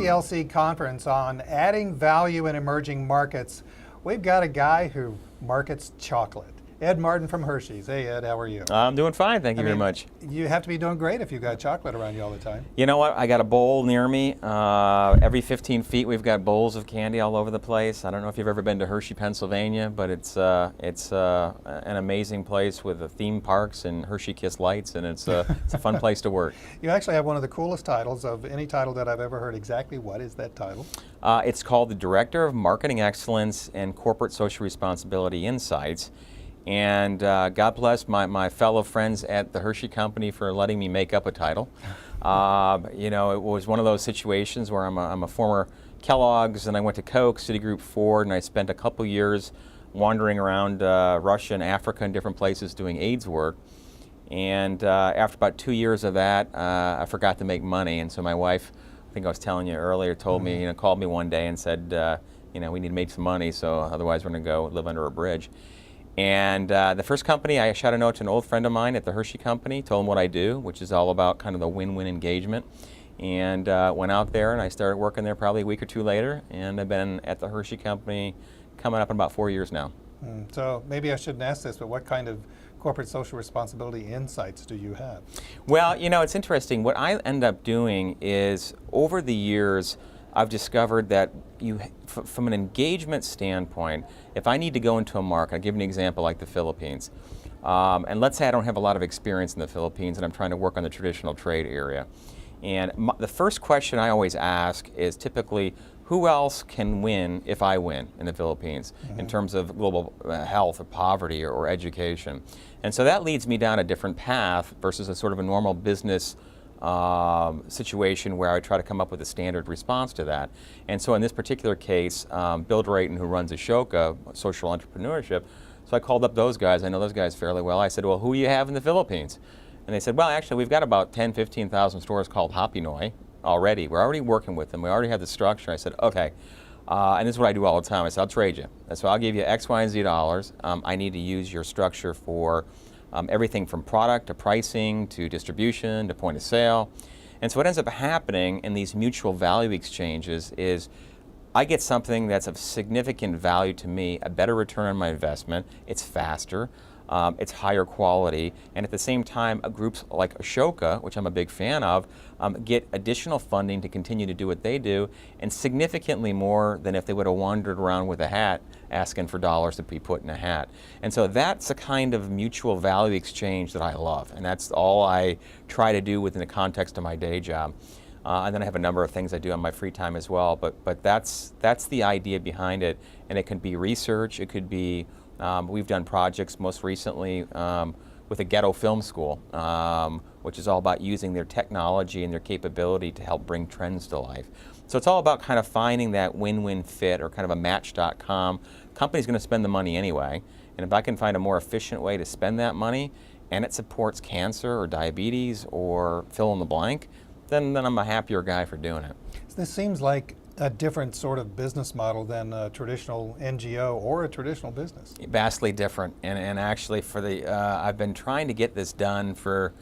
HCLC conference on adding value in emerging markets. We've got a guy who markets chocolate. Ed Martin from Hershey's. Hey Ed, how are you? I'm doing fine, thank you very much. You have to be doing great if you've got chocolate around you all the time. You know what, I got a bowl near me. Every 15 feet we've got bowls of candy all over the place. I don't know if you've ever been to Hershey, Pennsylvania, but it's an amazing place with the theme parks and Hershey Kiss lights, and it's a fun place to work. You actually have one of the coolest titles of any title that I've ever heard. Exactly what is that title? It's called the Director of Marketing Excellence and Corporate Social Responsibility Insights. And God bless my fellow friends at the Hershey Company for letting me make up a title. You know, it was one of those situations where I'm a former Kellogg's, and I went to Coke, Citigroup, Ford, and I spent a couple years wandering around Russia and Africa and different places doing AIDS work. And after about 2 years of that, I forgot to make money, and so my wife, I think I was telling you earlier, told me, called me one day and said, we need to make some money, so otherwise we're going to go live under a bridge. And the first company, I shot a note to an old friend of mine at the Hershey Company, told him what I do, which is all about kind of the win-win engagement, and went out there and I started working there probably a week or two later, and I've been at the Hershey Company coming up in about 4 years now. So maybe I shouldn't ask this, but what kind of corporate social responsibility insights do you have? Well, it's interesting. What I end up doing is, over the years, I've discovered that from an engagement standpoint, if I need to go into a market, I'll give you an example like the Philippines. And let's say I don't have a lot of experience in the Philippines and I'm trying to work on the traditional trade area. And the first question I always ask is typically, who else can win if I win in the Philippines in terms of global health or poverty or education? And so that leads me down a different path versus a sort of a normal business situation where I try to come up with a standard response to that. And so in this particular case, Bill Drayton, who runs Ashoka, social entrepreneurship, so I called up those guys. I know those guys fairly well. I said, well, who do you have in the Philippines? And they said, well, actually, we've got about 10, 15,000 stores called Hapinoy already. We're already working with them. We already have the structure. I said, okay. And this is what I do all the time. I said, I'll trade you. So I'll give you X, Y, and Z dollars. I need to use your structure for everything from product to pricing to distribution to point of sale. And so what ends up happening in these mutual value exchanges is I get something that's of significant value to me, a better return on my investment, it's faster, it's higher quality, and at the same time groups like Ashoka, which I'm a big fan of, get additional funding to continue to do what they do, and significantly more than if they would have wandered around with a hat asking for dollars to be put in a hat. And so that's a kind of mutual value exchange that I love, and that's all I try to do within the context of my day job. And then I have a number of things I do on my free time as well, but that's the idea behind it, and it can be research, it could be we've done projects most recently with a ghetto film school, which is all about using their technology and their capability to help bring trends to life. So it's all about kind of finding that win-win fit, or kind of a Match.com. Company's going to spend the money anyway, and if I can find a more efficient way to spend that money, and it supports cancer or diabetes or fill in the blank, then I'm a happier guy for doing it. This seems like a different sort of business model than a traditional NGO or a traditional business. Vastly different, and actually I've been trying to get this done for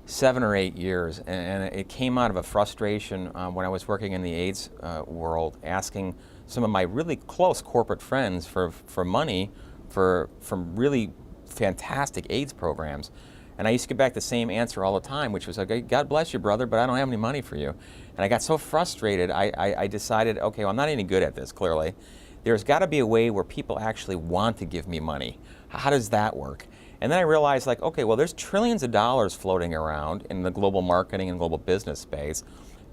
7 or 8 years, and it came out of a frustration when I was working in the AIDS world, asking some of my really close corporate friends for money from really fantastic AIDS programs. And I used to get back the same answer all the time, which was like, God bless you, brother, but I don't have any money for you. And I got so frustrated, I decided, okay, well, I'm not any good at this, clearly. There's got to be a way where people actually want to give me money. How does that work? And then I realized, like, okay, well, there's trillions of dollars floating around in the global marketing and global business space.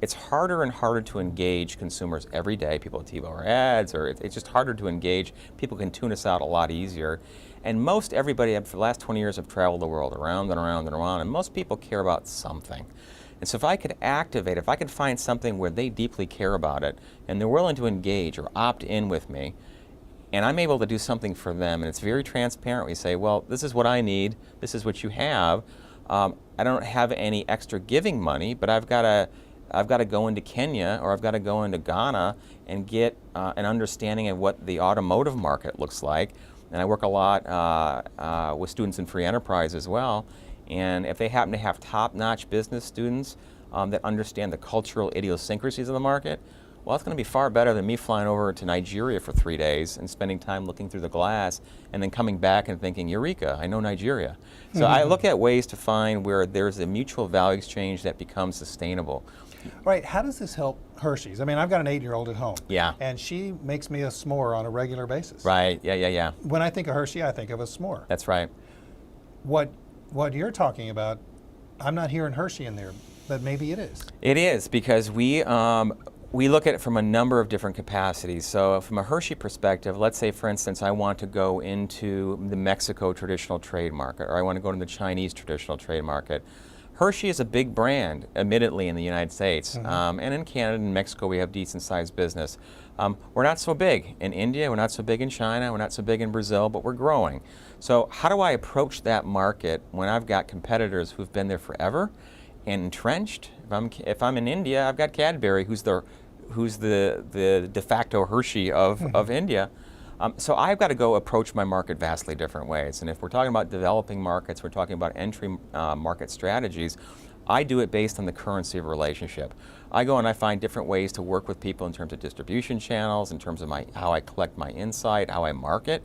It's harder and harder to engage consumers every day. People TiVo our ads, or it's just harder to engage. People can tune us out a lot easier. And most everybody, for the last 20 years, have traveled the world around and around and around, and most people care about something. And so if I could find something where they deeply care about it, and they're willing to engage or opt in with me, and I'm able to do something for them, and it's very transparent. We say, well, this is what I need, this is what you have. I don't have any extra giving money, but I've got to go into Kenya, or I've got to go into Ghana and get an understanding of what the automotive market looks like. And I work a lot with students in free enterprise as well. And if they happen to have top-notch business students that understand the cultural idiosyncrasies of the market, well, that's going to be far better than me flying over to Nigeria for 3 days and spending time looking through the glass and then coming back and thinking, Eureka, I know Nigeria. So I look at ways to find where there's a mutual value exchange that becomes sustainable. Right, how does this help Hershey's? I mean, I've got an 8-year-old at home. Yeah. And she makes me a s'more on a regular basis. Right, yeah. When I think of Hershey, I think of a s'more. That's right. What you're talking about, I'm not hearing Hershey in there, but maybe it is. It is, because we look at it from a number of different capacities. So from a Hershey perspective, let's say, for instance, I want to go into the Mexico traditional trade market, or I want to go into the Chinese traditional trade market. Hershey is a big brand, admittedly, in the United States. And in Canada and Mexico, we have decent-sized business. We're not so big in India, we're not so big in China, we're not so big in Brazil, but we're growing. So how do I approach that market when I've got competitors who've been there forever and entrenched? If I'm in India, I've got Cadbury, who's the de facto Hershey of India. So I've got to go approach my market vastly different ways. And if we're talking about developing markets, we're talking about entry market strategies, I do it based on the currency of relationship. I go and I find different ways to work with people in terms of distribution channels, in terms of how I collect my insight, how I market.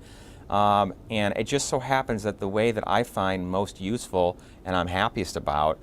And it just so happens that the way that I find most useful and I'm happiest about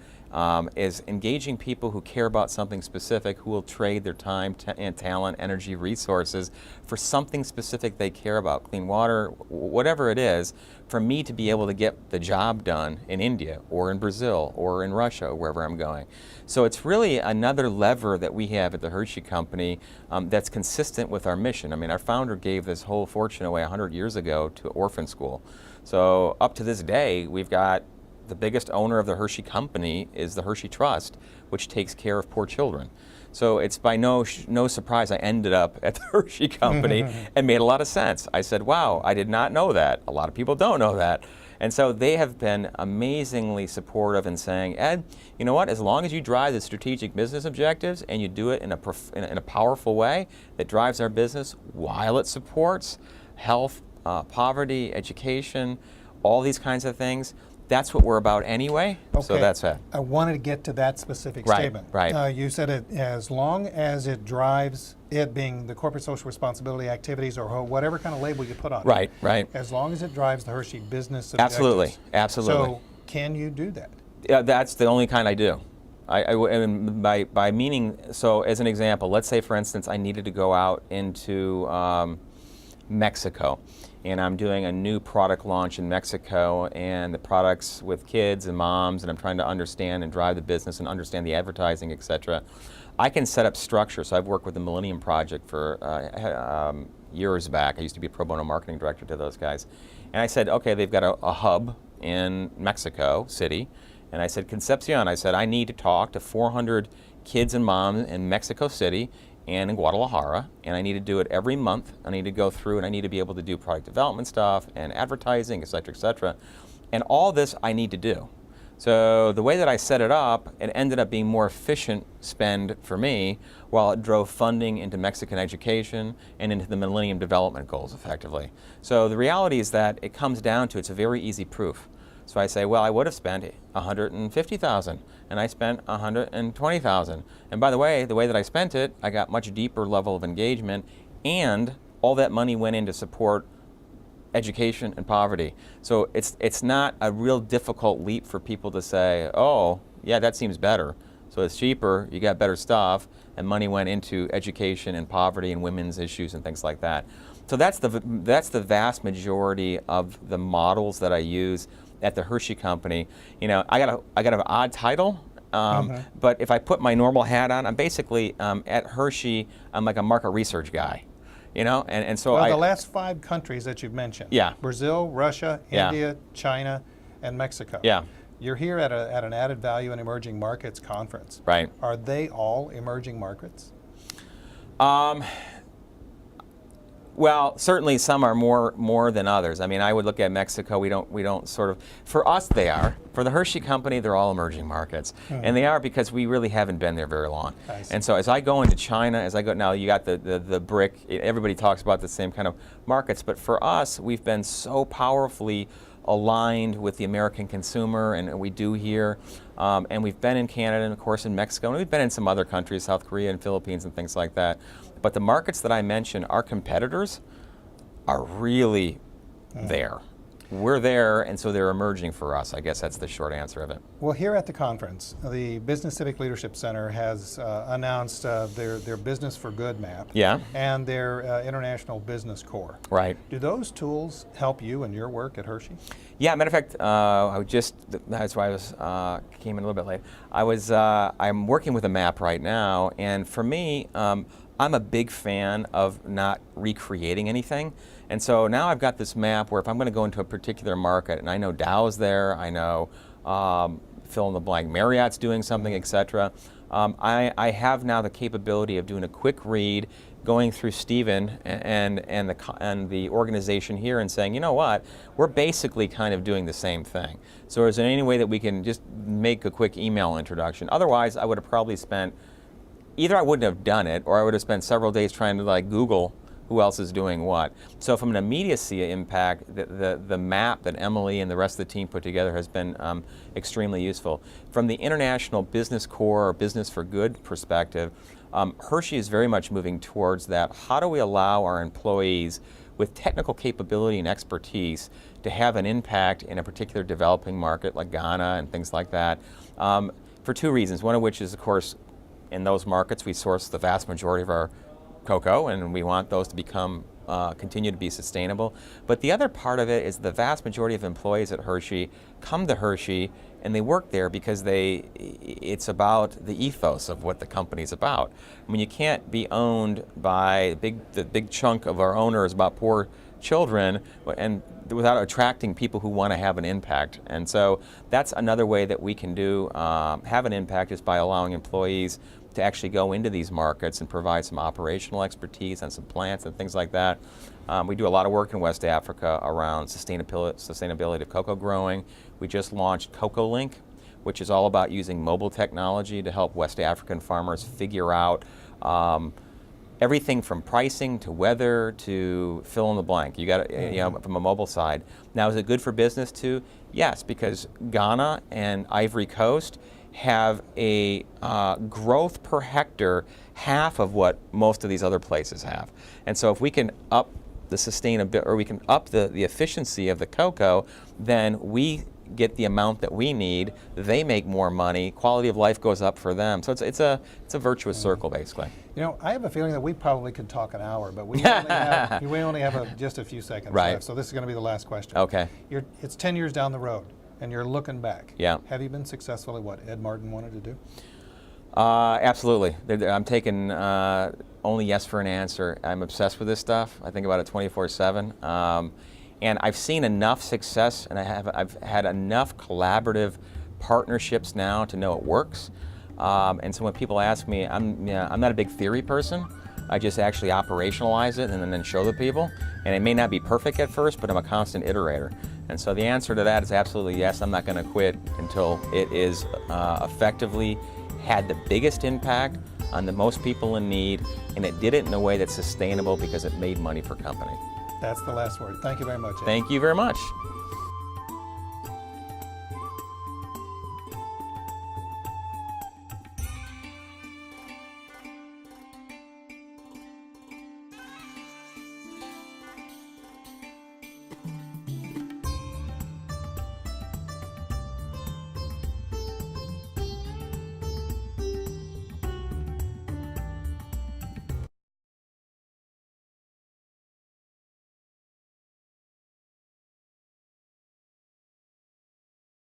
is engaging people who care about something specific, who will trade their time and talent, energy, resources for something specific they care about, clean water, whatever it is, for me to be able to get the job done in India or in Brazil or in Russia or wherever I'm going. So it's really another lever that we have at the Hershey Company that's consistent with our mission. I mean, our founder gave this whole fortune away 100 years ago to orphan school. So up to this day, we've got the biggest owner of the Hershey Company is the Hershey Trust, which takes care of poor children. So it's by no surprise I ended up at the Hershey Company and made a lot of sense. I said, wow, I did not know that. A lot of people don't know that. And so they have been amazingly supportive in saying, Ed, you know what, as long as you drive the strategic business objectives and you do it in a powerful way that drives our business while it supports health, poverty, education, all these kinds of things, that's what we're about anyway, okay. So that's it. I wanted to get to that specific Right, statement. right. You said it as long as it drives, it being the corporate social responsibility activities or whatever kind of label you put on Right, it. right. As long as it drives the Hershey business objectives. Absolutely, absolutely. So can you do that? Yeah, that's the only kind I do. And by meaning, so as an example, let's say, for instance, I needed to go out into Mexico, and I'm doing a new product launch in Mexico, and the products with kids and moms, and I'm trying to understand and drive the business and understand the advertising, et cetera. I can set up structure. So I've worked with the Millennium Project for years back. I used to be a pro bono marketing director to those guys. And I said, okay, they've got a hub in Mexico City. And I said, Concepcion, I said, I need to talk to 400 kids and moms in Mexico City and in Guadalajara, and I need to do it every month. I need to go through and I need to be able to do product development stuff and advertising, et cetera, et cetera. And all this I need to do. So the way that I set it up, it ended up being more efficient spend for me, while it drove funding into Mexican education and into the Millennium Development Goals effectively. So the reality is that it comes down to, it's a very easy proof. So I say, well, I would have spent $150,000, and I spent $120,000. And by the way that I spent it, I got much deeper level of engagement, and all that money went in to support education and poverty. So it's not a real difficult leap for people to say, oh, yeah, that seems better. So it's cheaper, you got better stuff, and money went into education and poverty and women's issues and things like that. So that's the vast majority of the models that I use at the Hershey Company. You know, I got an odd title, but if I put my normal hat on, I'm basically at Hershey, I'm like a market research guy. You know, and so well, the last 5 countries that you've mentioned, yeah, Brazil, Russia, yeah, India, China, and Mexico. Yeah. You're here at an Added Value in Emerging Markets conference. Right. Are they all emerging markets? Well, certainly some are more than others. I mean, I would look at Mexico. We don't sort of, for us they are. For the Hershey Company, they're all emerging markets, and they are because we really haven't been there very long. And so as I go into China, as I go now, you got the BRIC. Everybody talks about the same kind of markets, but for us, we've been so powerfully aligned with the American consumer, and we do here. And we've been in Canada and of course in Mexico, and we've been in some other countries, South Korea and Philippines and things like that. But the markets that I mentioned, our competitors are really there. We're there, and so they're emerging for us. I guess that's the short answer of it. Well, here at the conference, the Business Civic Leadership Center has announced their Business for Good map, Yeah. and their International Business Core. Right. Do those tools help you in your work at Hershey? Yeah, matter of fact, that's why I was came in a little bit late. I'm working with a map right now, and for me, I'm a big fan of not recreating anything. And so now I've got this map where if I'm going to go into a particular market, and I know Dow's there, I know fill in the blank, Marriott's doing something, etc. I have now the capability of doing a quick read, going through Stephen and the organization here and saying, you know what, we're basically kind of doing the same thing. So is there any way that we can just make a quick email introduction? Otherwise, I would have probably spent, either I wouldn't have done it, or I would have spent several days trying to like Google who else is doing what. So from an immediacy impact, the map that Emily and the rest of the team put together has been extremely useful. From the International Business Core or Business for Good perspective, Hershey is very much moving towards that. How do we allow our employees with technical capability and expertise to have an impact in a particular developing market like Ghana and things like that? For two reasons, one of which is, of course, in those markets we source the vast majority of our cocoa, and we want those to become continue to be sustainable. But the other part of it is the vast majority of employees at Hershey come to Hershey and they work there because it's about the ethos of what the company's about. I mean, you can't be owned by the big chunk of our owners about poor children and without attracting people who want to have an impact. And so that's another way that we can have an impact, is by allowing employees to actually go into these markets and provide some operational expertise on some plants and things like that. We do a lot of work in West Africa around sustainability of cocoa growing. We just launched Cocoa Link, which is all about using mobile technology to help West African farmers figure out everything from pricing to weather to fill in the blank. You got it, from a mobile side. Now, is it good for business too? Yes, because Ghana and Ivory Coast have a growth per hectare half of what most of these other places have. And so if we can up the sustainability, or we can up the efficiency of the cocoa, then we get the amount that we need, they make more money, quality of life goes up for them. So it's a virtuous circle, basically. You know, I have a feeling that we probably could talk an hour, but we only have just a few seconds left, so this is going to be the last question. Okay. It's 10 years down the road, and you're looking back. Yeah. Have you been successful at what Ed Martin wanted to do? Absolutely. I'm taking only yes for an answer. I'm obsessed with this stuff. I think about it 24/7. And I've seen enough success, and I've had enough collaborative partnerships now to know it works. And so when people ask me, I'm not a big theory person. I just actually operationalize it and then show the people. And it may not be perfect at first, but I'm a constant iterator. And so the answer to that is absolutely yes. I'm not going to quit until it is effectively had the biggest impact on the most people in need, and it did it in a way that's sustainable because it made money for company. That's the last word. Thank you very much, Ed. Thank you very much.